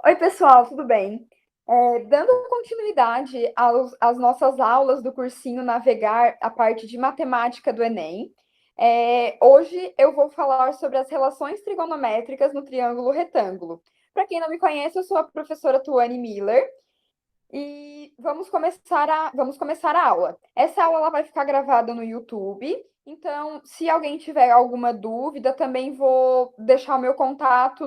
Oi, pessoal, tudo bem? Dando continuidade às nossas aulas do cursinho Navegar, a parte de matemática do Enem, hoje eu vou falar sobre as relações trigonométricas no triângulo retângulo. Para quem não me conhece, eu sou a professora Tuane Miller e vamos começar a aula. Essa aula ela vai ficar gravada no YouTube, então se alguém tiver alguma dúvida, também vou deixar o meu contato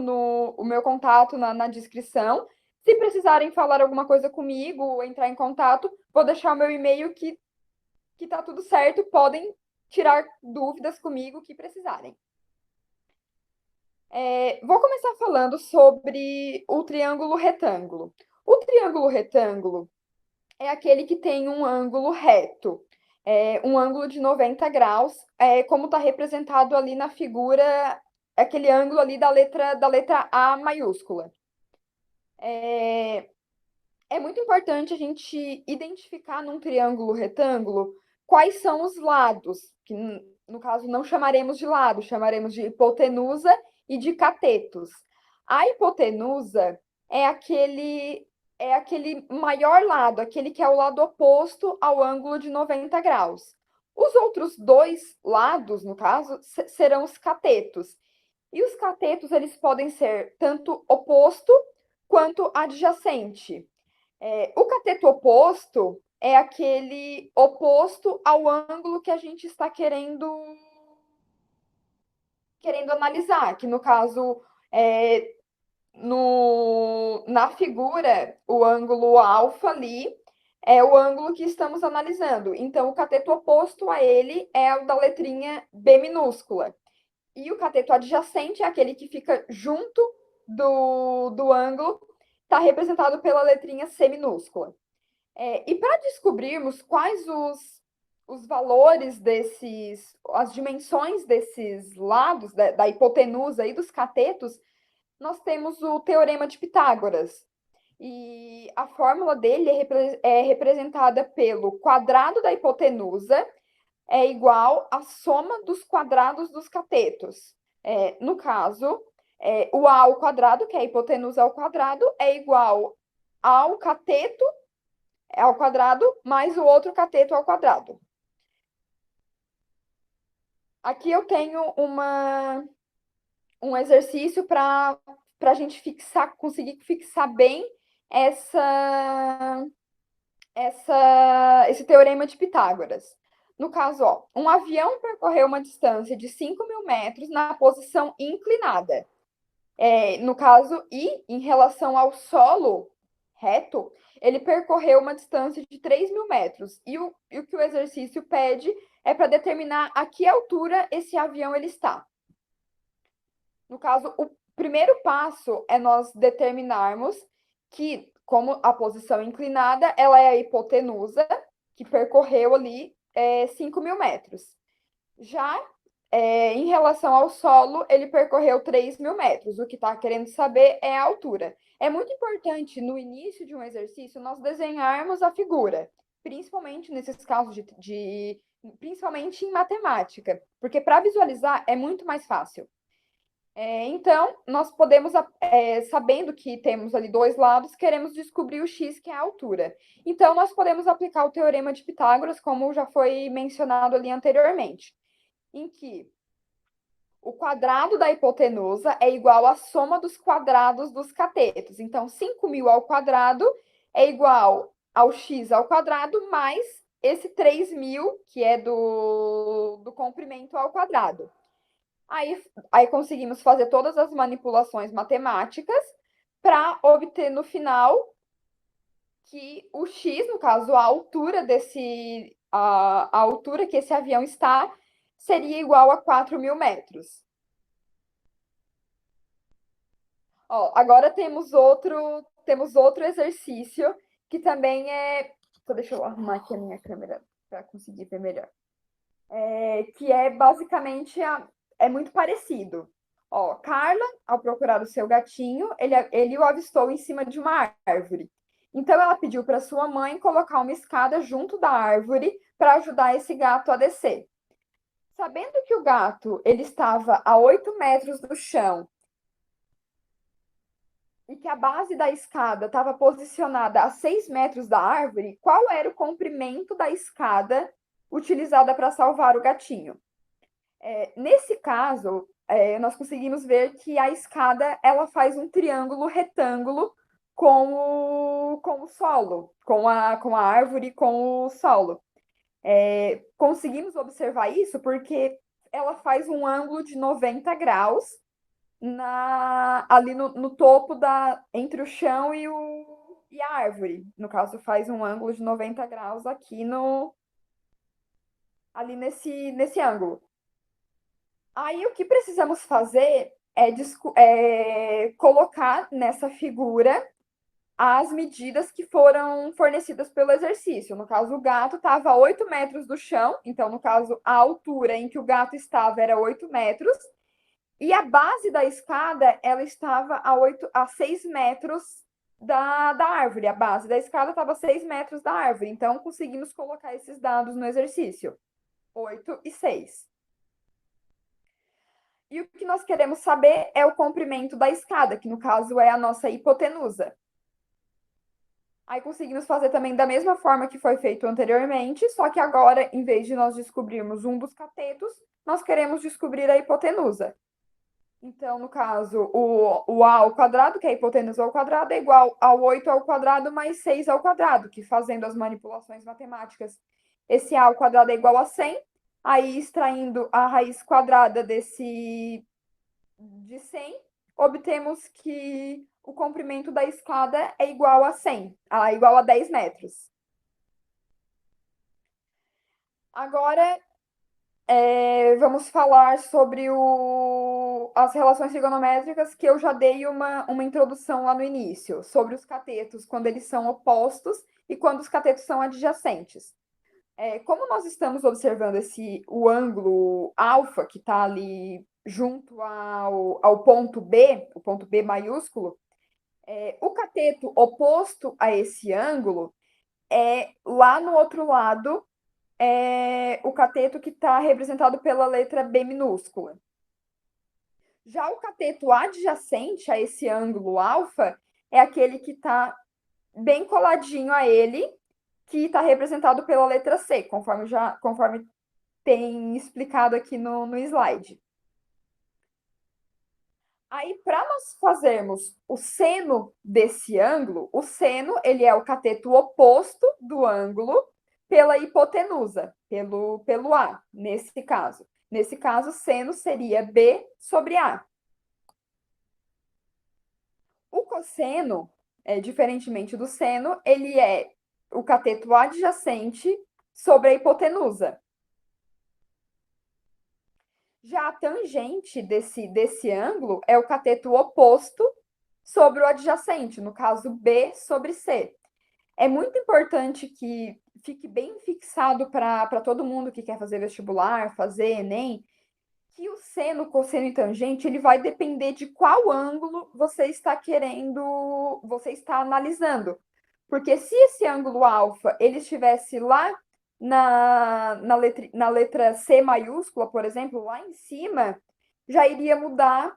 na descrição. Se precisarem falar alguma coisa comigo ou entrar em contato, vou deixar o meu e-mail que tá tudo certo, podem tirar dúvidas comigo que precisarem. Vou começar falando sobre o triângulo retângulo. O triângulo retângulo é aquele que tem um ângulo reto, um ângulo de 90 graus, como está representado ali na figura, aquele ângulo ali da letra A maiúscula. É muito importante a gente identificar num triângulo retângulo quais são os lados, que no caso não chamaremos de lado, chamaremos de hipotenusa e de catetos. A hipotenusa é aquele maior lado, aquele que é o lado oposto ao ângulo de 90 graus. Os outros dois lados, no caso, serão os catetos. E os catetos, eles podem ser tanto oposto quanto adjacente. O cateto oposto é aquele oposto ao ângulo que a gente está querendo analisar, que no caso, é, na figura, o ângulo alfa ali é o ângulo que estamos analisando. Então, o cateto oposto a ele é o da letrinha B minúscula. E o cateto adjacente é aquele que fica junto do ângulo, está representado pela letrinha C minúscula. E para descobrirmos quais os valores as dimensões desses lados, da hipotenusa e dos catetos, nós temos o Teorema de Pitágoras. E a fórmula dele é representada pelo quadrado da hipotenusa é igual à soma dos quadrados dos catetos. No caso, o A ao quadrado, que é a hipotenusa ao quadrado, é igual ao cateto ao quadrado mais o outro cateto ao quadrado. Aqui eu tenho um exercício para a gente conseguir fixar bem essa, esse teorema de Pitágoras. No caso, ó, um avião percorreu uma distância de 5.000 metros na posição inclinada. No caso, e em relação ao solo reto, ele percorreu uma distância de 3.000 metros. E o que o exercício pede é para determinar a que altura esse avião ele está. No caso, o primeiro passo é nós determinarmos que, como a posição inclinada, ela é a hipotenusa, que percorreu ali 5.000 metros. Já em relação ao solo, ele percorreu 3.000 metros. O que está querendo saber é a altura. É muito importante, no início de um exercício, nós desenharmos a figura, principalmente nesses casos principalmente em matemática, porque para visualizar é muito mais fácil. Então, nós podemos, sabendo que temos ali dois lados, queremos descobrir o x, que é a altura. Então, nós podemos aplicar o teorema de Pitágoras, como já foi mencionado ali anteriormente, em que o quadrado da hipotenusa é igual à soma dos quadrados dos catetos. Então, 5.000 ao quadrado é igual ao x ao quadrado mais esse 3.000, que é do comprimento ao quadrado. Aí conseguimos fazer todas as manipulações matemáticas para obter no final que o x, no caso, a altura a altura que esse avião está, seria igual a 4.000 metros. Ó, agora temos outro exercício que também é. Deixa eu arrumar aqui a minha câmera para conseguir ver melhor. Que é basicamente é muito parecido. Ó, Carla, ao procurar o seu gatinho, ele o avistou em cima de uma árvore. Então ela pediu para sua mãe colocar uma escada junto da árvore para ajudar esse gato a descer. Sabendo que o gato ele estava a 8 metros do chão e que a base da escada estava posicionada a 6 metros da árvore, qual era o comprimento da escada utilizada para salvar o gatinho? Nesse caso, nós conseguimos ver que a escada ela faz um triângulo retângulo com o solo, com a árvore, com o solo. Conseguimos observar isso porque ela faz um ângulo de 90 graus ali no topo entre o chão e a árvore. No caso, faz um ângulo de 90 graus aqui ali nesse ângulo. Aí o que precisamos fazer é colocar nessa figura as medidas que foram fornecidas pelo exercício. No caso, o gato estava a 8 metros do chão, então, no caso, a altura em que o gato estava era 8 metros, e a base da escada ela estava a 6 metros da árvore. A base da escada estava a 6 metros da árvore, então conseguimos colocar esses dados no exercício: 8 e 6. E o que nós queremos saber é o comprimento da escada, que no caso é a nossa hipotenusa. Aí conseguimos fazer também da mesma forma que foi feito anteriormente, só que agora, em vez de nós descobrirmos um dos catetos, nós queremos descobrir a hipotenusa. Então, no caso, o a ao quadrado, que é a hipotenusa ao quadrado, é igual ao 8 ao quadrado mais 6 ao quadrado, que fazendo as manipulações matemáticas, esse a ao quadrado é igual a 100, aí extraindo a raiz quadrada de 100, obtemos que o comprimento da escada é igual a 100, igual a 10 metros. Agora, vamos falar sobre as relações trigonométricas, que eu já dei uma introdução lá no início, sobre os catetos, quando eles são opostos e quando os catetos são adjacentes. Como nós estamos observando o ângulo alfa, que está ali junto ao ponto B, o ponto B maiúsculo, o cateto oposto a esse ângulo é lá no outro lado, o cateto que está representado pela letra B minúscula. Já o cateto adjacente a esse ângulo alfa é aquele que está bem coladinho a ele, que está representado pela letra C, conforme tem explicado aqui no slide. Aí, para nós fazermos o seno desse ângulo, o seno ele é o cateto oposto do ângulo pela hipotenusa, pelo A, nesse caso. Nesse caso, seno seria B sobre A. O cosseno, diferentemente do seno, ele é o cateto adjacente sobre a hipotenusa. Já a tangente desse ângulo é o cateto oposto sobre o adjacente, no caso B sobre C. É muito importante que fique bem fixado para todo mundo que quer fazer vestibular, fazer Enem, que o seno, cosseno e tangente, ele vai depender de qual ângulo você está analisando. Porque se esse ângulo alfa ele estivesse lá na letra C maiúscula, por exemplo, lá em cima, já iria mudar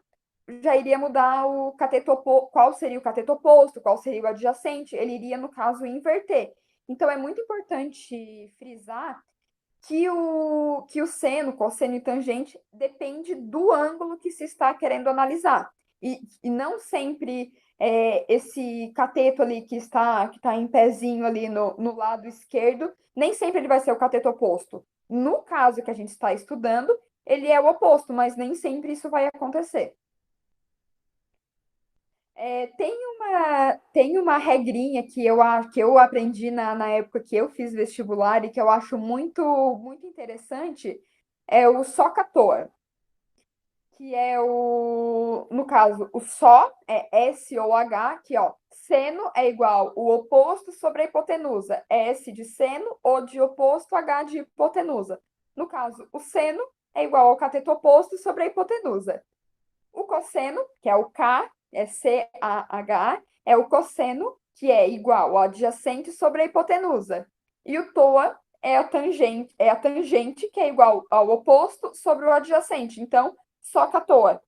o cateto oposto, qual seria o cateto oposto, qual seria o adjacente, ele iria, no caso, inverter. Então, é muito importante frisar que o seno, cosseno e tangente depende do ângulo que se está querendo analisar. E não sempre esse cateto ali que está em pezinho ali no lado esquerdo, nem sempre ele vai ser o cateto oposto. No caso que a gente está estudando, ele é o oposto, mas nem sempre isso vai acontecer. Tem uma regrinha que eu aprendi na época que eu fiz vestibular e que eu acho muito, muito interessante, é o SOHCAHTOA, que no caso, o SO é S ou H, que seno é igual o oposto sobre a hipotenusa, S de seno, O de oposto, H de hipotenusa. No caso, o seno é igual ao cateto oposto sobre a hipotenusa. O cosseno, que é o K, é CAH, é o cosseno, que é igual ao adjacente sobre a hipotenusa. E o TOA é a tangente, que é igual ao oposto sobre o adjacente. Então, SOHCAHTOA.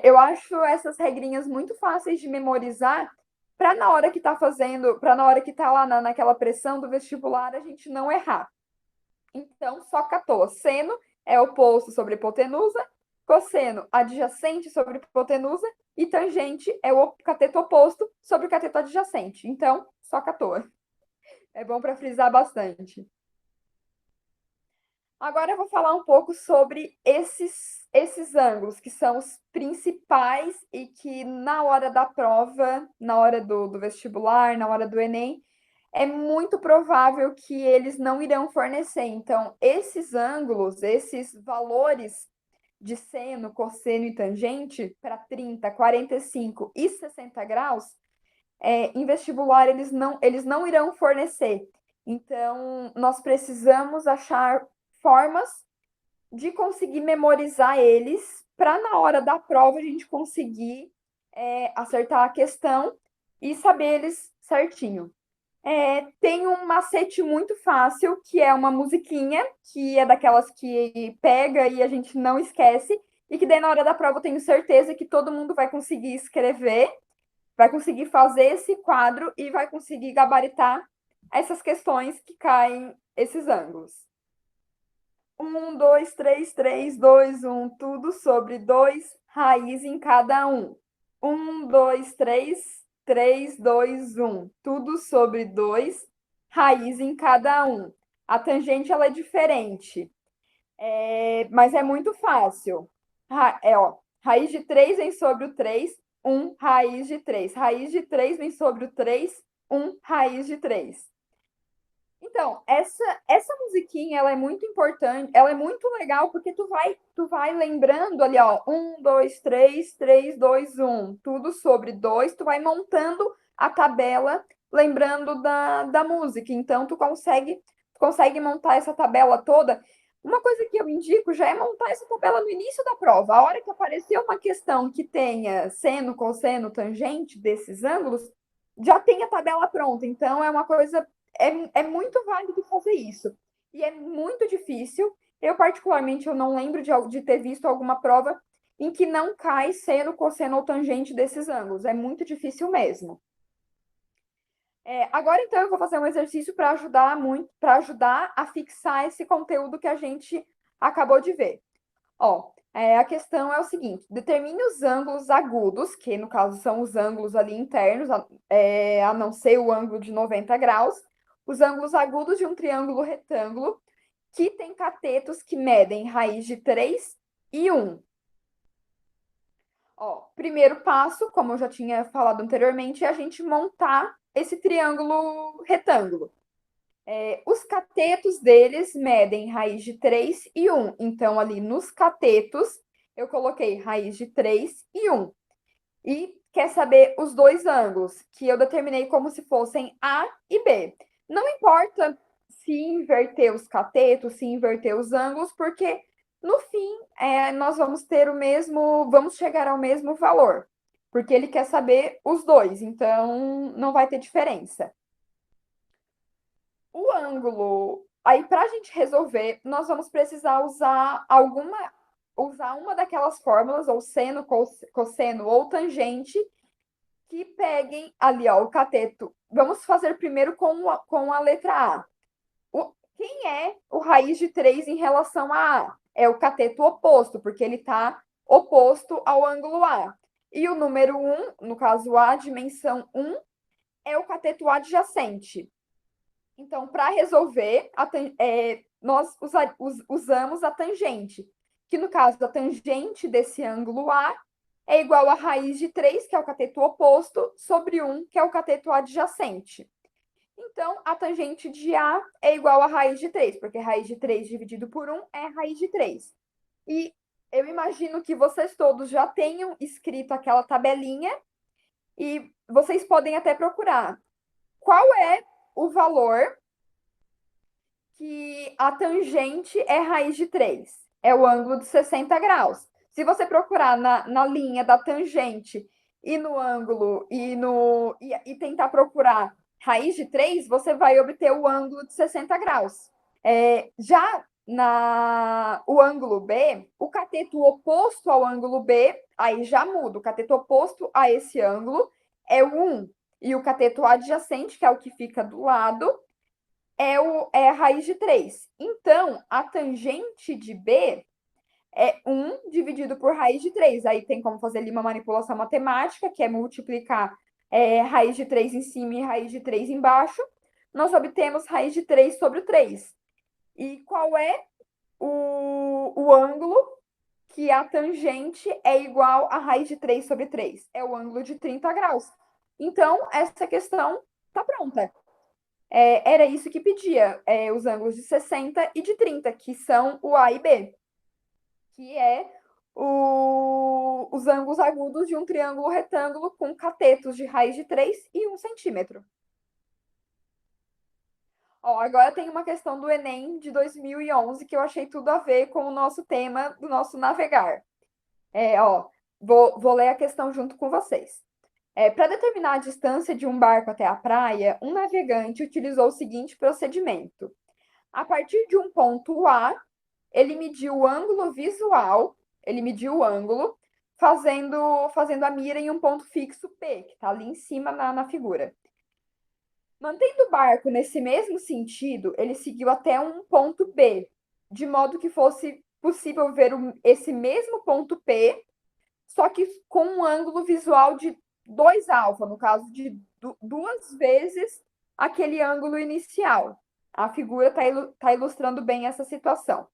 Eu acho essas regrinhas muito fáceis de memorizar para na hora que está fazendo, para na hora que está lá naquela pressão do vestibular, a gente não errar. Então, só catou. Seno é oposto sobre hipotenusa, cosseno adjacente sobre hipotenusa e tangente é o cateto oposto sobre o cateto adjacente. Então, só catou. É bom para frisar bastante. Agora eu vou falar um pouco sobre esses ângulos, que são os principais e que na hora da prova, na hora do vestibular, na hora do Enem, é muito provável que eles não irão fornecer. Então, esses ângulos, esses valores de seno, cosseno e tangente para 30, 45 e 60 graus, em vestibular eles não irão fornecer. Então, nós precisamos achar formas de conseguir memorizar eles para na hora da prova a gente conseguir acertar a questão e saber eles certinho. Tem um macete muito fácil, que é uma musiquinha, que é daquelas que pega e a gente não esquece, e que daí na hora da prova eu tenho certeza que todo mundo vai conseguir escrever, vai conseguir fazer esse quadro e vai conseguir gabaritar essas questões que caem esses ângulos. 1, 2, 3, 3, 2, 1, tudo sobre 2, raiz em cada um. 1, 2, 3, 3, 2, 1, tudo sobre 2, raiz em cada um. A tangente ela é diferente, mas é muito fácil. Ó, raiz de 3 vem sobre o 3, 1, raiz de 3. Raiz de 3 vem sobre o 3, 1, raiz de 3. Então, essa musiquinha, ela é muito importante, ela é muito legal, porque tu vai lembrando ali, ó, 1, 2, 3, 3, 2, 1, tudo sobre 2, tu vai montando a tabela, lembrando da música. Então, tu consegue montar essa tabela toda. Uma coisa que eu indico já é montar essa tabela no início da prova. A hora que aparecer uma questão que tenha seno, cosseno, tangente desses ângulos, já tem a tabela pronta. Então, é uma coisa é muito válido fazer isso. E é muito difícil. Eu, particularmente, eu não lembro de ter visto alguma prova em que não cai seno, cosseno ou tangente desses ângulos. É muito difícil mesmo. Agora, então, eu vou fazer um exercício para ajudar muito, para ajudar a fixar esse conteúdo que a gente acabou de ver. Ó, a questão é o seguinte: determine os ângulos agudos, que no caso são os ângulos ali internos, a não ser o ângulo de 90 graus, os ângulos agudos de um triângulo retângulo que tem catetos que medem raiz de 3 e 1. Ó, primeiro passo, como eu já tinha falado anteriormente, é a gente montar esse triângulo retângulo. Os catetos deles medem raiz de 3 e 1. Então, ali nos catetos, eu coloquei raiz de 3 e 1. E quer saber os dois ângulos, que eu determinei como se fossem A e B. Não importa se inverter os catetos, se inverter os ângulos, porque no fim nós vamos ter o mesmo, vamos chegar ao mesmo valor, porque ele quer saber os dois, então não vai ter diferença. O ângulo, aí para a gente resolver, nós vamos precisar usar uma daquelas fórmulas, ou seno, cosseno ou tangente, que peguem ali, ó, o cateto. Vamos fazer primeiro com a letra A. Quem é o raiz de 3 em relação a A? É o cateto oposto, porque ele está oposto ao ângulo A. E o número 1, no caso A, dimensão 1, é o cateto adjacente. Então, para resolver, nós usamos a tangente, que no caso, a tangente desse ângulo A é igual a raiz de 3, que é o cateto oposto, sobre 1, que é o cateto adjacente. Então, a tangente de A é igual a raiz de 3, porque raiz de 3 dividido por 1 é raiz de 3. E eu imagino que vocês todos já tenham escrito aquela tabelinha e vocês podem até procurar qual é o valor que a tangente é raiz de 3. É o ângulo de 60 graus. Se você procurar na linha da tangente e no ângulo e tentar procurar raiz de 3, você vai obter o ângulo de 60 graus. Já o ângulo B, o cateto oposto ao ângulo B, aí já muda. O cateto oposto a esse ângulo é o 1. E o cateto adjacente, que é o que fica do lado, é a raiz de 3. Então, a tangente de B é 1 dividido por raiz de 3. Aí tem como fazer ali uma manipulação matemática, que é multiplicar raiz de 3 em cima e raiz de 3 embaixo. Nós obtemos raiz de 3 sobre o 3. E qual é o ângulo que a tangente é igual a raiz de 3 sobre 3? É o ângulo de 30 graus. Então, essa questão está pronta. Era isso que pedia, os ângulos de 60 e de 30, que são o A e B, que é os ângulos agudos de um triângulo retângulo com catetos de raiz de 3 e 1 centímetro. Ó, agora tem uma questão do Enem de 2011 que eu achei tudo a ver com o nosso tema do nosso navegar. Ó, vou ler a questão junto com vocês. Para determinar a distância de um barco até a praia, um navegante utilizou o seguinte procedimento. A partir de um ponto A, ele mediu o ângulo visual, ele mediu o ângulo, fazendo a mira em um ponto fixo P, que está ali em cima na figura. Mantendo o barco nesse mesmo sentido, ele seguiu até um ponto B, de modo que fosse possível ver esse mesmo ponto P, só que com um ângulo visual de 2 alfa, no caso de 2 vezes aquele ângulo inicial. A figura está ilustrando bem essa situação.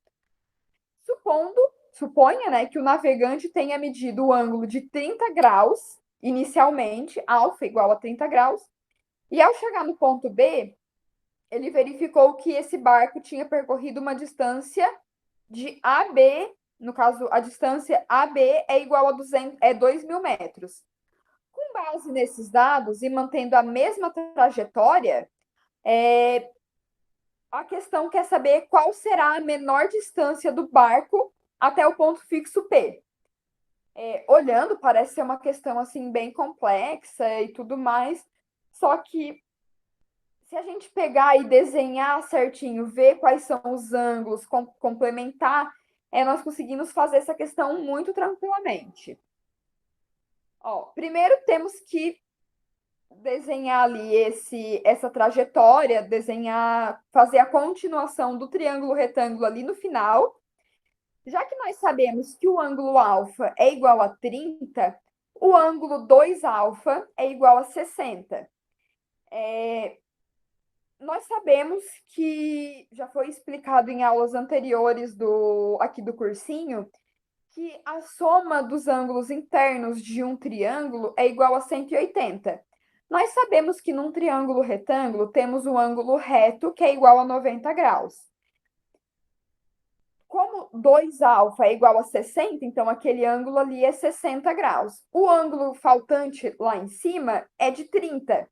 Suponha, né, que o navegante tenha medido o ângulo de 30 graus inicialmente, alfa igual a 30 graus, e ao chegar no ponto B, ele verificou que esse barco tinha percorrido uma distância de AB, no caso, a distância AB é igual a 2.000 metros. Com base nesses dados e mantendo a mesma trajetória, a questão quer saber qual será a menor distância do barco até o ponto fixo P. Olhando, parece ser uma questão assim bem complexa e tudo mais, só que se a gente pegar e desenhar certinho, ver quais são os ângulos, complementar, nós conseguimos fazer essa questão muito tranquilamente. Ó, primeiro temos que desenhar ali essa trajetória, fazer a continuação do triângulo retângulo ali no final. Já que nós sabemos que o ângulo alfa é igual a 30, o ângulo 2 alfa é igual a 60. Nós sabemos que já foi explicado em aulas anteriores aqui do cursinho que a soma dos ângulos internos de um triângulo é igual a 180. Nós sabemos que num triângulo retângulo temos um ângulo reto que é igual a 90 graus. Como 2 alfa é igual a 60, então aquele ângulo ali é 60 graus. O ângulo faltante lá em cima é de 30.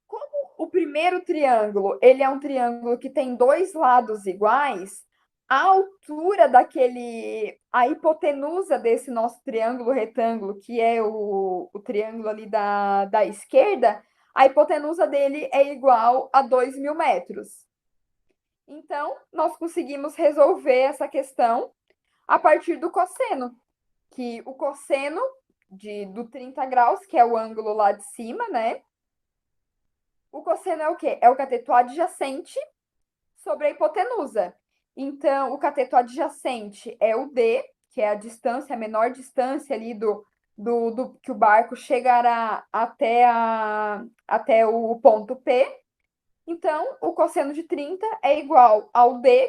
Como o primeiro triângulo, ele é um triângulo que tem 2 lados iguais, a altura a hipotenusa desse nosso triângulo retângulo, que é o triângulo ali da esquerda, a hipotenusa dele é igual a 2.000 metros. Então, nós conseguimos resolver essa questão a partir do cosseno, que o cosseno do 30 graus, que é o ângulo lá de cima, né? O cosseno é o quê? É o cateto adjacente sobre a hipotenusa. Então, o cateto adjacente é o D, que é a distância, a menor distância ali do que o barco chegará até o ponto P. Então, o cosseno de 30 é igual ao D,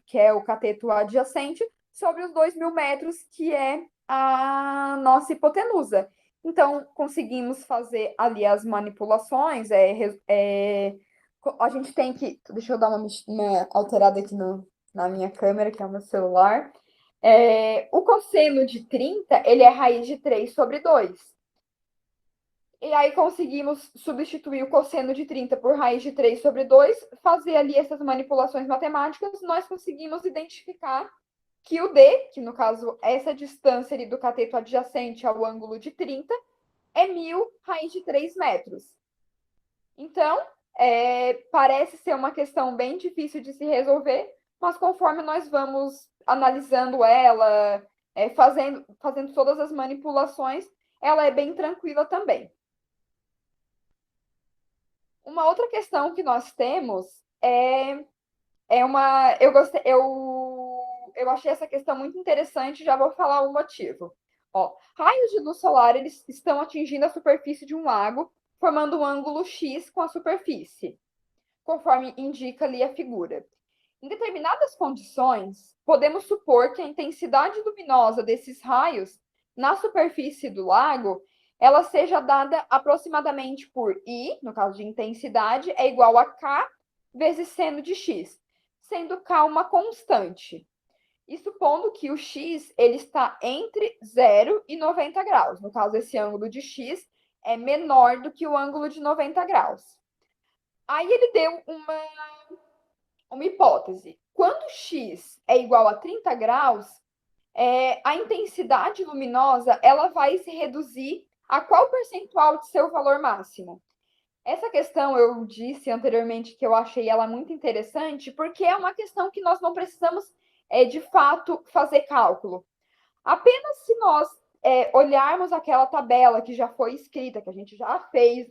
que é o cateto adjacente, sobre os 2.000 metros, que é a nossa hipotenusa. Então, conseguimos fazer ali as manipulações. A gente tem que. Deixa eu dar uma alterada aqui na minha câmera, que é o meu celular. O cosseno de 30, ele é raiz de 3 sobre 2. E aí conseguimos substituir o cosseno de 30 por raiz de 3 sobre 2, fazer ali essas manipulações matemáticas, nós conseguimos identificar que o D, que no caso essa distância ali do cateto adjacente ao ângulo de 30, é 1.000 raiz de 3 metros. Então, parece ser uma questão bem difícil de se resolver, mas conforme nós vamos analisando ela, fazendo todas as manipulações, ela é bem tranquila também. Uma outra questão que nós temos é uma. Eu achei essa questão muito interessante, já vou falar o motivo. Ó, raios de luz solar eles estão atingindo a superfície de um lago, formando um ângulo X com a superfície, conforme indica ali a figura. Em determinadas condições, podemos supor que a intensidade luminosa desses raios na superfície do lago ela seja dada aproximadamente por I, no caso de intensidade, é igual a K vezes seno de X, sendo K uma constante. E supondo que o X ele está entre 0 e 90 graus. No caso, esse ângulo de X é menor do que o ângulo de 90 graus. Aí ele deu uma hipótese. Quando x é igual a 30 graus, a intensidade luminosa ela vai se reduzir a qual percentual de seu valor máximo? Essa questão eu disse anteriormente que eu achei ela muito interessante, porque é uma questão que nós não precisamos, de fato, fazer cálculo. Apenas se nós olharmos aquela tabela que já foi escrita, que a gente já fez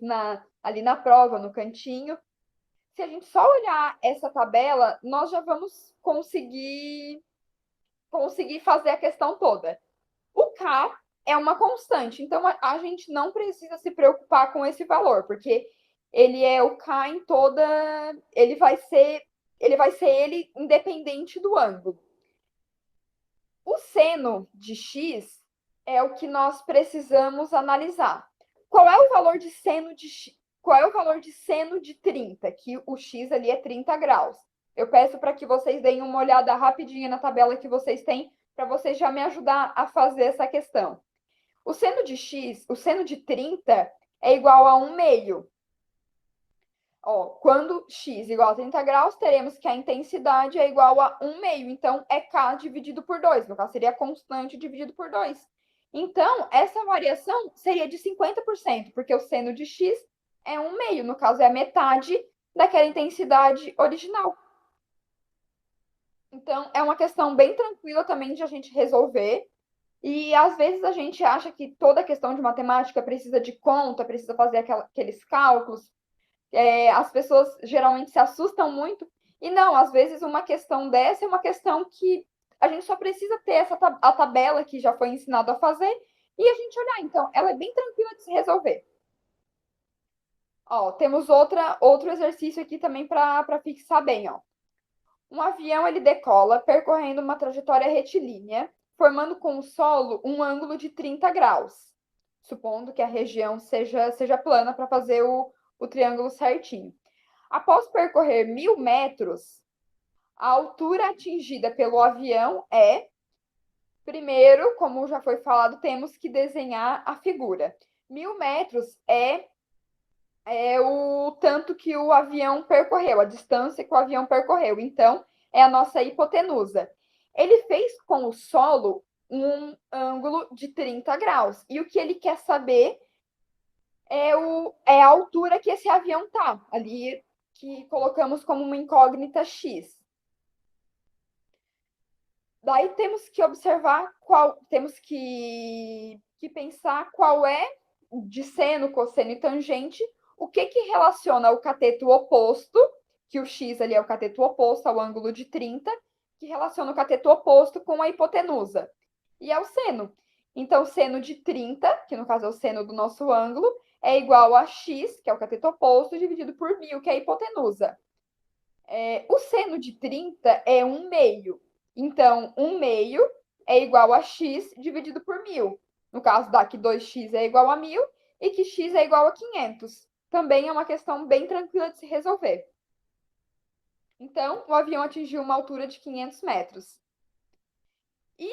ali na prova, no cantinho, se a gente só olhar essa tabela, nós já vamos conseguir fazer a questão toda. O K é uma constante, então a gente não precisa se preocupar com esse valor, porque ele é o K em toda. Ele vai ser ele independente do ângulo. O seno de x é o que nós precisamos analisar. Qual é o valor de seno de x? Qual é o valor de seno de 30? Que o x ali é 30 graus. Eu peço para que vocês deem uma olhada rapidinha na tabela que vocês têm, para vocês já me ajudar a fazer essa questão. O seno de x, o seno de 30 é igual a 1 meio. Ó, quando x igual a 30 graus, teremos que a intensidade é igual a 1 meio. Então, é K dividido por 2. No caso, seria constante dividido por 2. Então, essa variação seria de 50%, porque o seno de x é 1 meio. No caso, é a metade daquela intensidade original. Então, é uma questão bem tranquila também de a gente resolver. E, às vezes, a gente acha que toda questão de matemática precisa de conta, precisa fazer aqueles cálculos. As pessoas geralmente se assustam muito. E não, às vezes uma questão dessa é uma questão que a gente só precisa ter a tabela que já foi ensinado a fazer e a gente olhar. Então, ela é bem tranquila de se resolver. Ó, temos outro exercício aqui também para fixar bem. Ó. Um avião ele decola percorrendo uma trajetória retilínea, formando com o solo um ângulo de 30 graus, supondo que a região seja plana para fazer o triângulo certinho. Após percorrer 1.000 metros, a altura atingida pelo avião primeiro, como já foi falado, temos que desenhar a figura. 1.000 metros é o tanto que o avião percorreu, a distância que o avião percorreu. Então, é a nossa hipotenusa. Ele fez com o solo um ângulo de 30 graus. E o que ele quer saber é a altura que esse avião está, ali que colocamos como uma incógnita X. Daí temos que observar temos que pensar qual é de seno, cosseno e tangente, o que relaciona o cateto oposto, que o X ali é o cateto oposto ao ângulo de 30, que relaciona o cateto oposto com a hipotenusa. E é o seno. Então, seno de 30, que no caso é o seno do nosso ângulo, é igual a x, que é o cateto oposto, dividido por 1.000, que é a hipotenusa. O seno de 30 é 1 meio. Então, 1 meio é igual a x dividido por 1.000. No caso, dá que 2x é igual a 1.000 e que x é igual a 500. Também é uma questão bem tranquila de se resolver. Então, o avião atingiu uma altura de 500 metros. E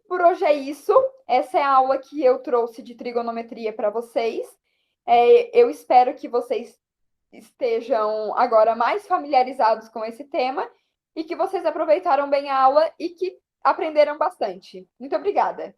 por hoje é isso. Essa é a aula que eu trouxe de trigonometria para vocês. Eu espero que vocês estejam agora mais familiarizados com esse tema e que vocês aproveitaram bem a aula e que aprenderam bastante. Muito obrigada!